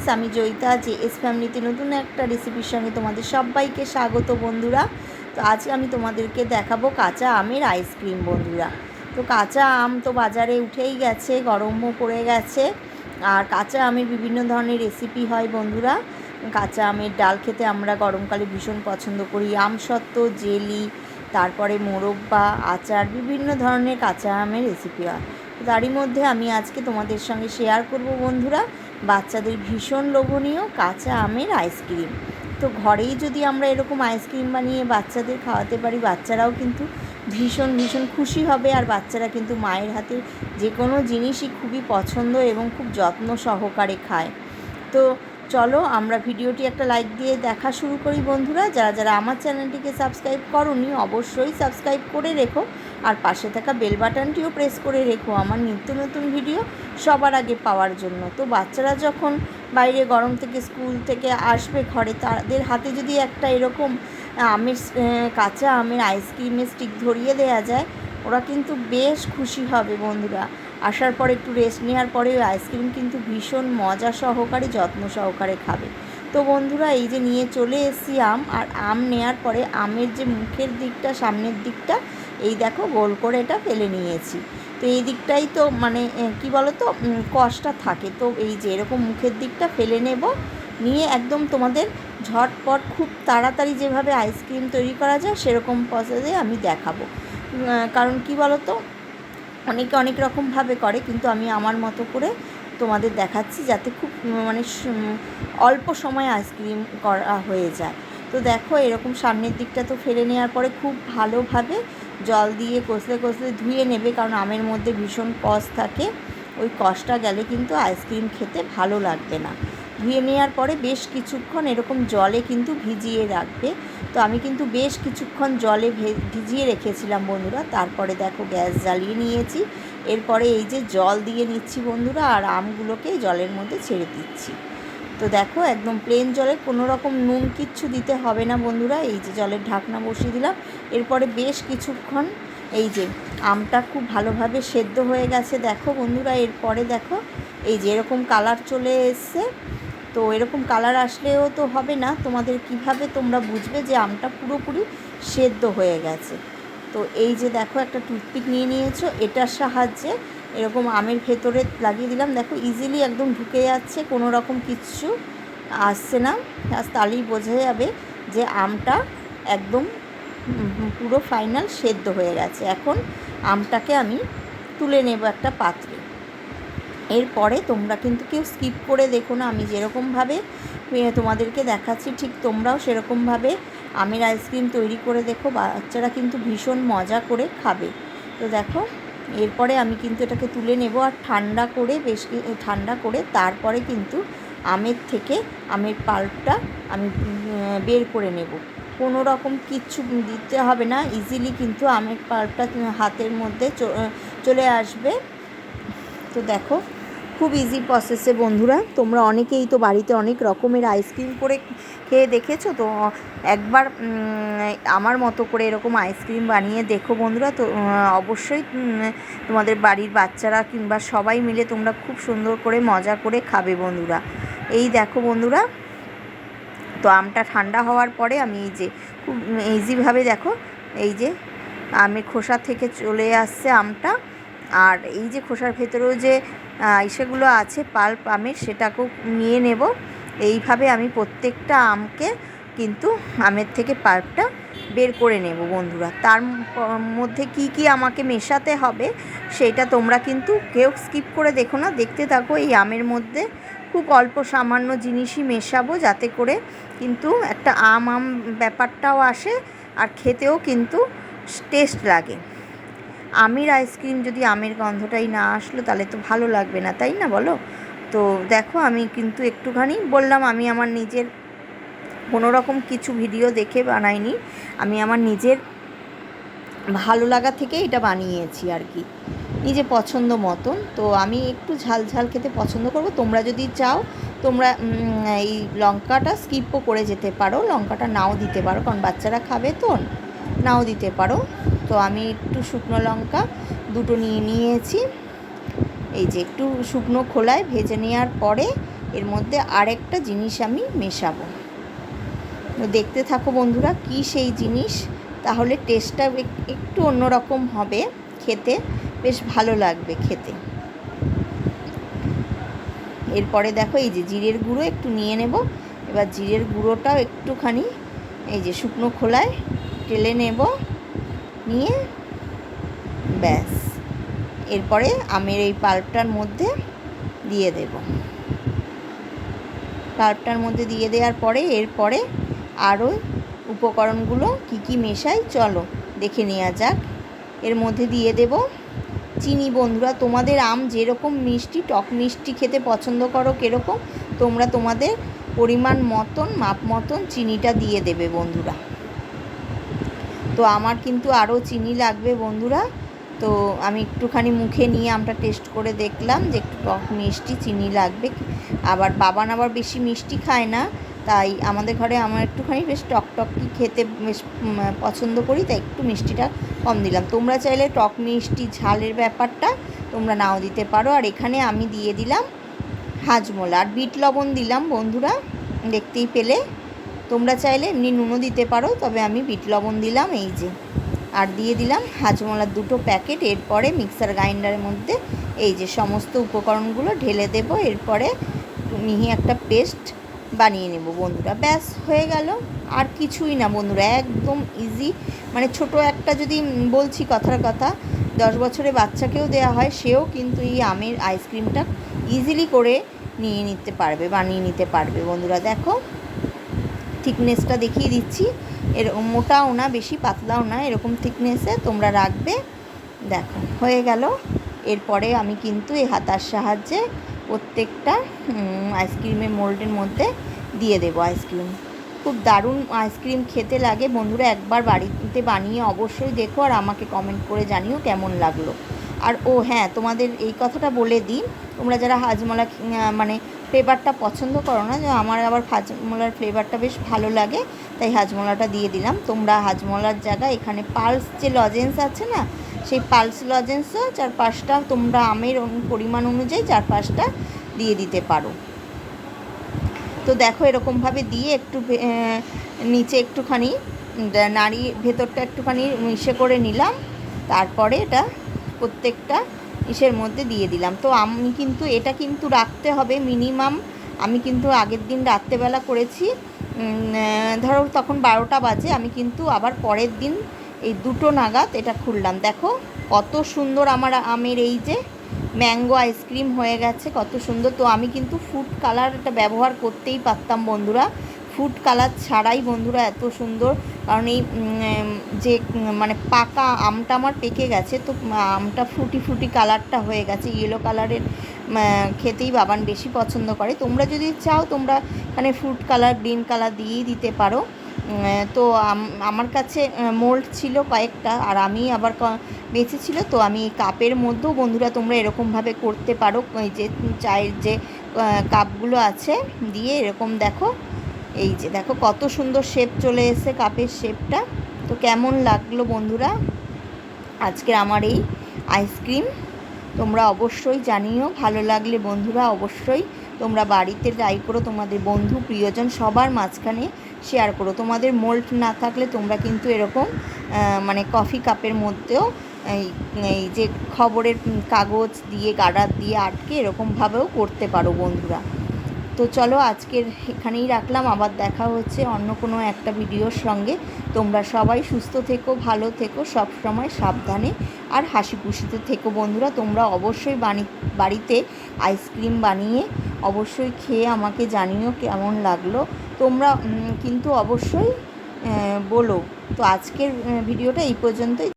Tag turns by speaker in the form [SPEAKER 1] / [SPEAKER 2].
[SPEAKER 1] Friends, আমি Joyita, JS ফ্যামিলিতে নতুন একটা রেসিপির সঙ্গে তোমাদের সবাইকে স্বাগত বন্ধুরা। তো আজকে আমি তোমাদেরকে দেখাবো কাঁচা আমের আইসক্রিম বন্ধুরা। তো কাঁচা আম তো বাজারে উঠেই গেছে, গরমও পড়ে গেছে। আর কাঁচা আমের বিভিন্ন ধরনের রেসিপি হয় বন্ধুরা। কাঁচা আমের ডাল খেতে আমরা গরমকালে ভীষণ পছন্দ করি। আমসত্ত্ব, জেলি, তারপরে মোরব্বা, আচার, বিভিন্ন ধরনের কাঁচা আমের রেসিপি হয়। তারই মধ্যে আমি আজকে তোমাদের সঙ্গে শেয়ার করব বন্ধুরা বাচ্চাদের ভীষণ লোভনীয় কাঁচা আমের আইসক্রিম। তো ঘরেই যদি আমরা এরকম আইসক্রিম বানিয়ে বাচ্চাদের খাওয়াতে পারি, বাচ্চারাও কিন্তু ভীষণ ভীষণ খুশি হবে। আর বাচ্চারা কিন্তু মায়ের হাতের যে কোনো জিনিসই খুবই পছন্দ এবং খুব যত্ন সহকারে খায়। তো চলো আমরা ভিডিওটি একটা লাইক দিয়ে দেখা শুরু করি বন্ধুরা। যারা যারা আমার চ্যানেলটিকে সাবস্ক্রাইব করোনি অবশ্যই সাবস্ক্রাইব করে রেখো, আর পাশে থাকা বেল বাটনটিও প্রেস করে রেখো আমার নিত্য নতুন ভিডিও সবার আগে পাওয়ার জন্য। তো বাচ্চারা যখন বাইরে গরম থেকে স্কুল থেকে আসবে ঘরে, তাদের হাতে যদি একটা এরকম আমের কাঁচা আমের আইসক্রিমের স্টিক ধরিয়ে দেওয়া যায়, ওরা কিন্তু বেশ খুশি হবে বন্ধুরা। আসার পর একটু রেস্ট নেওয়ার পরে ওই আইসক্রিম কিন্তু ভীষণ মজা সহকারে যত্ন সহকারে খাবে। তো বন্ধুরা এই যে নিয়ে চলে এসেছি আম, আর আম নেওয়ার পরে আমের যে মুখের দিকটা, সামনের দিকটা, এই দেখো গোল করে এটা ফেলে নিয়েছি। তো এই দিকটাই তো মানে কি বলো তো কষটা থাকে। তো এই যে এরকম মুখের দিকটা ফেলে নেব, নিয়ে একদম তোমাদের ঝটপট খুব তাড়াতাড়ি যেভাবে আইসক্রিম তৈরি করা যায় সেরকম প্রসেসে আমি দেখাবো। কারণ কি বলো তো, অনেকে অনেক রকমভাবে করে, কিন্তু আমি আমার মতো করে তোমাদের দেখাচ্ছি যাতে খুব মানে অল্প সময় আইসক্রিম করা হয়ে যায়। তো দেখো এরকম সামনের দিকটা তো ফেলে নেওয়ার পরে খুব ভালোভাবে জল দিয়ে কষলে কষলে ধুয়ে নেবে, কারণ আমের মধ্যে ভীষণ কষ থাকে। ওই কষটা গেলে কিন্তু আইসক্রিম খেতে ভালো লাগবে না। ধুয়ে নেওয়ার পরে বেশ কিছুক্ষণ এরকম জলে কিন্তু ভিজিয়ে রাখবে। তো আমি কিন্তু বেশ কিছুক্ষণ জলে ভিজিয়ে রেখেছিলাম বন্ধুরা। তারপরে দেখো গ্যাস জ্বালিয়ে নিয়েছি, এরপরে এই যে জল দিয়ে নিচ্ছি বন্ধুরা, আর আমগুলোকে জলের মধ্যে ছেড়ে দিচ্ছি। তো দেখো একদম প্লেন জলে, কোনো রকম নুন কিচ্ছু দিতে হবে না বন্ধুরা। এই যে জলের ঢাকনা বসিয়ে দিলাম, এরপরে বেশ কিছুক্ষণ এই যে আমটা খুব ভালোভাবে সেদ্ধ হয়ে গেছে দেখো বন্ধুরা। এরপরে দেখো এই যে এরকম কালার চলে এসছে। তো এরকম কালার আসলেও তো হবে না, তোমাদের কিভাবে তোমরা বুঝবে যে আমটা পুরোপুরি সেদ্ধ হয়ে গেছে। তো এই যে দেখো একটা টুথপিক নিয়ে নিয়েছো, এটার সাহায্যে এরকম আমের ভেতরে লাগিয়ে দিলাম। দেখো ইজিলি একদম ঢুকে যাচ্ছে, কোনো রকম কিচ্ছু আসছে না। তাহলেই বোঝা যাবে যে আমটা একদম পুরো ফাইনাল সেদ্ধ হয়ে গেছে। এখন আমটাকে আমি তুলে নেব একটা পাত্রে। এরপরে তোমরা কিন্তু কেউ স্কিপ করে দেখো না, আমি যেরকমভাবে তোমাদেরকে দেখাচ্ছি ঠিক তোমরাও সেরকমভাবে আমের আইসক্রিম তৈরি করে দেখো, বাচ্চারা কিন্তু ভীষণ মজা করে খাবে। তো দেখো এরপরে আমি কিন্তু এটাকে তুলে নেব, আর ঠান্ডা করে তারপরে কিন্তু আমের থেকে আমের পাল্পটা আমি বের করে নেব। কোনো রকম কিচ্ছু দিতে হবে না, ইজিলি কিন্তু আমের পাল্পটা হাতের মধ্যে চলে আসবে। তো দেখো খুব ইজি প্রসেসে বন্ধুরা, তোমরা অনেকেই তো বাড়িতে অনেক রকমের আইসক্রিম করে খেয়ে দেখেছো। তো একবার আমার মতো করে এরকম আইসক্রিম বানিয়ে দেখো বন্ধুরা। তো অবশ্যই তোমাদের বাড়ির বাচ্চারা কিংবা সবাই মিলে তোমরা খুব সুন্দর করে মজা করে খাবে বন্ধুরা। এই দেখো বন্ধুরা, তো আমটা ঠান্ডা হওয়ার পরে আমি এই যে খুব ইজিভাবে দেখো এই যে আমের খোসা থেকে চলে আসছে আমটা, আর এই যে খোসার ভেতরেও যে ইসেগুলো আছে পাল্প আমের, সেটাকেও নিয়ে নেব। এইভাবে আমি প্রত্যেকটা আমকে কিন্তু আমের থেকে পাল্পটা বের করে নেব বন্ধুরা। তার মধ্যে কি কি আমাকে মেশাতে হবে সেটা তোমরা কিন্তু কেউ স্কিপ করে দেখো না, দেখতে থাকো। এই আমের মধ্যে খুব অল্প সামান্য জিনিসই মেশাবো, যাতে করে কিন্তু একটা আম ব্যাপারটাও আসে আর খেতেও কিন্তু টেস্ট লাগে। আমের আইসক্রিম যদি আমের গন্ধটাই না আসলো তাহলে তো ভালো লাগবে না, তাই না বলো? তো দেখো আমি কিন্তু একটুখানি বললাম, আমি আমার নিজের কোনো রকম কিছু ভিডিও দেখে বানাইনি, আমি আমার নিজের ভালো লাগা থেকে এটা বানিয়েছি আর কি, নিজে পছন্দ মতন। তো আমি একটু ঝাল ঝাল খেতে পছন্দ করব। তোমরা যদি চাও তোমরা এই লঙ্কাটা স্কিপও করে যেতে পারো, লঙ্কাটা নাও দিতে পারো, কারণ বাচ্চারা খাবে তো, নাও দিতে পারো। তো আমি একটু শুকনো লঙ্কা দুটো নিয়ে নিয়েছি। এই যে একটু শুকনো খোলায় ভেজে নেওয়ার পরে এর মধ্যে আরেকটা জিনিস আমি মেশাবো। তো দেখতে থাকো বন্ধুরা কি সেই জিনিস, তাহলে টেস্টটা একটু অন্যরকম হবে, খেতে বেশ ভালো লাগবে খেতে। এরপরে দেখো এই যে জিরের গুঁড়ো একটু নিয়ে নেব। এবার জিরের গুঁড়োটাও একটুখানি এই যে শুকনো খোলায় ঢেলে নেব, নিয়ে ব্যাস এরপরে আমের এই পাল্পটার মধ্যে দিয়ে দেব। পাল্পটার মধ্যে দিয়ে দেওয়ার পরে এরপরে আরও উপকরণগুলো কি কি মেশাই চলো দেখে নেওয়া যাক। এর মধ্যে দিয়ে দেব চিনি। বন্ধুরা তোমাদের আম যেরকম মিষ্টি, টক মিষ্টি খেতে পছন্দ করো কীরকম, তোমরা তোমাদের পরিমাণ মতন মাপ মতন চিনিটা দিয়ে দেবে বন্ধুরা। তো আমার কিন্তু আরও চিনি লাগবে বন্ধুরা। তো আমি একটুখানি মুখে নিয়ে আমটা টেস্ট করে দেখলাম যে একটু টক মিষ্টি চিনি লাগবে। আবার বাবান আবার বেশি মিষ্টি খায় না, তাই আমাদের ঘরে আমার একটুখানি বেশ টকটকি খেতে বেশ পছন্দ করি, তাই একটু মিষ্টিটা কম দিলাম। তোমরা চাইলে টক মিষ্টি ঝালের ব্যাপারটা তোমরা নাও দিতে পারো। আর এখানে আমি দিয়ে দিলাম হাজমোলা আর বিট লবণ দিলাম বন্ধুরা, দেখতেই পেলে। তোমরা চাইলে এমনি নুনও দিতে পারো, তবে আমি বিট লবণ দিলাম এই যে। আর দিয়ে দিলাম হাজমোলার 2টো প্যাকেট। এরপরে মিক্সার গ্রাইন্ডারের মধ্যে এই যে সমস্ত উপকরণগুলো ঢেলে দেব। এরপরে মিহি একটা পেস্ট বানিয়ে নেব বন্ধুরা, ব্যাস হয়ে গেল। আর কিছুই না বন্ধুরা, একদম ইজি। মানে ছোট একটা, যদি বলছি কথার কথা, 10 বছরের বাচ্চাকেও দেওয়া হয়, সেও কিন্তু এই আমের আইসক্রিমটা ইজিলি করে নিয়ে নিতে পারবে, বানিয়ে নিতে পারবে বন্ধুরা। দেখো থিকনেসটা দেখিয়ে দিচ্ছি, এরকম মোটাও না বেশি পাতলাও না, এরকম থিকনেসে তোমরা রাখবে। দেখো হয়ে গেল। এরপরে আমি কিন্তু এই হাতার সাহায্যে প্রত্যেকটা আইসক্রিমের মোল্ডের মধ্যে দিয়ে দেবো আইসক্রিম। খুব দারুণ আইসক্রিম খেতে লাগে বন্ধুরা, একবার বাড়িতে বানিয়ে অবশ্যই দেখো আর আমাকে কমেন্ট করে জানিও কেমন লাগলো। আর ও হ্যাঁ, তোমাদের এই কথাটা বলে দিই, তোমরা যারা হাজমোলা মানে ফ্লেভারটা পছন্দ করো না, যে আমার আবার হাজমোলার ফ্লেভারটা বেশ ভালো লাগে, তাই হাজমোলাটা দিয়ে দিলাম। তোমরা হাজমোলার জায়গায় এখানে পালস যে লজেন্স আছে না, সেই পালস লজেন্সও 4-5টা তোমরা আমের পরিমাণ অনুযায়ী 4-5টা দিয়ে দিতে পারো। তো দেখো এরকমভাবে দিয়ে একটু নিচে একটুখানি ভেতরটা একটুখানি মিশে করে নিলাম। তারপরে এটা প্রত্যেকটা ইসের মধ্যে দিয়ে দিলাম। তো আমি কিন্তু এটা কিন্তু রাখতে হবে মিনিমাম, আমি কিন্তু আগের দিন রাত্রেবেলা করেছি, ধরো তখন 12টা বাজে, আমি কিন্তু আবার পরের দিন এই 2টো নাগাদ এটা খুললাম। দেখো কত সুন্দর আমার আমের এই যে ম্যাঙ্গো আইসক্রিম হয়ে গেছে, কত সুন্দর। তো আমি কিন্তু ফুড কালারটা ব্যবহার করতেই পারতাম বন্ধুরা, ফুড কালার ছাড়াই বন্ধুরা এত সুন্দর। কারণ এই যে মানে পাকা আমটা আমার পেকে গেছে, তো আমটা ফ্রুটি কালারটা হয়ে গেছে, ইয়েলো কালারের খেতেই বাবান বেশি পছন্দ করে। তোমরা যদি চাও তোমরা এখানে ফ্রুট কালার, গ্রিন কালার দিয়েই দিতে পারো। তো আমার কাছে মোল্ড ছিল কয়েকটা, আর আমি আবার বেঁচে ছিল, তো আমি কাপের মধ্যেও বন্ধুরা তোমরা এরকমভাবে করতে পারো। এই যে চায়ের যে কাপগুলো আছে দিয়ে এরকম দেখো, এই যে দেখো কত সুন্দর শেপ চলে এসেছে কাপের শেপটা। তো কেমন লাগলো বন্ধুরা আজকের আমার এই আইসক্রিম, তোমরা অবশ্যই জানিও। ভালো লাগলে বন্ধুরা অবশ্যই তোমরা বাড়িতে ট্রাই করো, তোমাদের বন্ধু প্রিয়জন সবার মাঝখানে শেয়ার করো। তোমাদের মোল্ড না থাকলে তোমরা কিন্তু এরকম মানে কফি কাপের মধ্যেও এই যে খবরের কাগজ দিয়ে গার্ডার দিয়ে আটকে এরকমভাবেও করতে পারো বন্ধুরা। তো চলো আজকের এখানেই রাখলাম, আবার দেখা হচ্ছে অন্য কোনো একটা ভিডিওর সঙ্গে। তোমরা সবাই সুস্থ থেকো, ভালো থেকো, সব সময় সাবধানে আর হাসি খুশিতে থেকো বন্ধুরা। তোমরা অবশ্যই বাড়িতে আইসক্রিম বানিয়ে অবশ্যই খেয়ে আমাকে জানিও কেমন লাগলো। তোমরা কিন্তু অবশ্যই বলো। তো আজকের ভিডিওটা এই পর্যন্তই।